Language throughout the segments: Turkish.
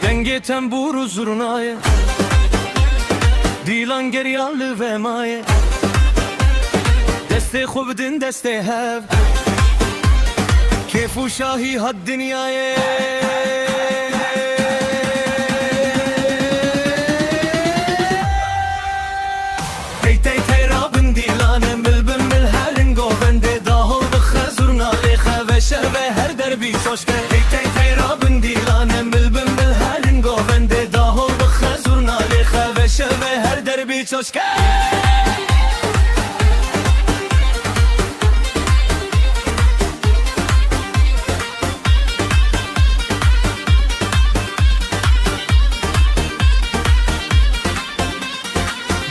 Denge temburu zurnaye Dilan geriyalı ve maye Deste خوب din deste hev Kefu şahi had dünyaye Hey tey tey rabın dilane Milbin mil herin govende Dahol bıkhe zurnale Xeveşer ve her derbi soşke Hey tey tey rabın dilane Milbin mil herin govende Dahol bıkhe zurnale Xeveşer ve her derbi soşke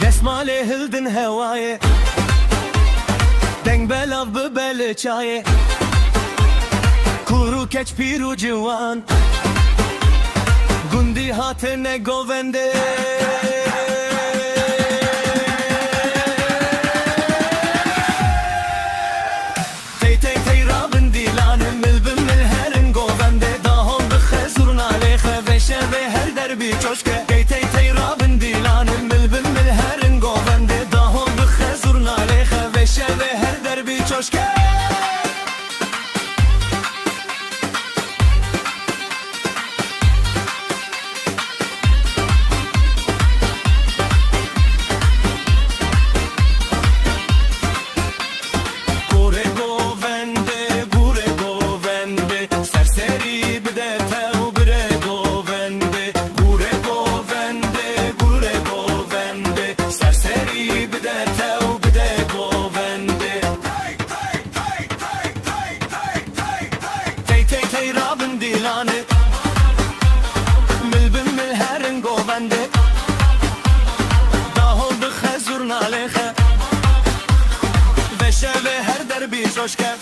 Desmale hildin hevaye Deng belav bebele çaye Kuru keç piru civan Gundi hatene govende Tey tey tey rabın dilane Milbin mil herin govende Dahon bıkhe zurnale Xeveşe ve her derbi çoşke Tey tey tey rabın dilane Milbin mil herin govende Dahon bıkhe zurnale Xeveşe ve her derbi çoşke Milbin mil herin govende Dahol bıkhe zurnale Veşe ve her derbi coşke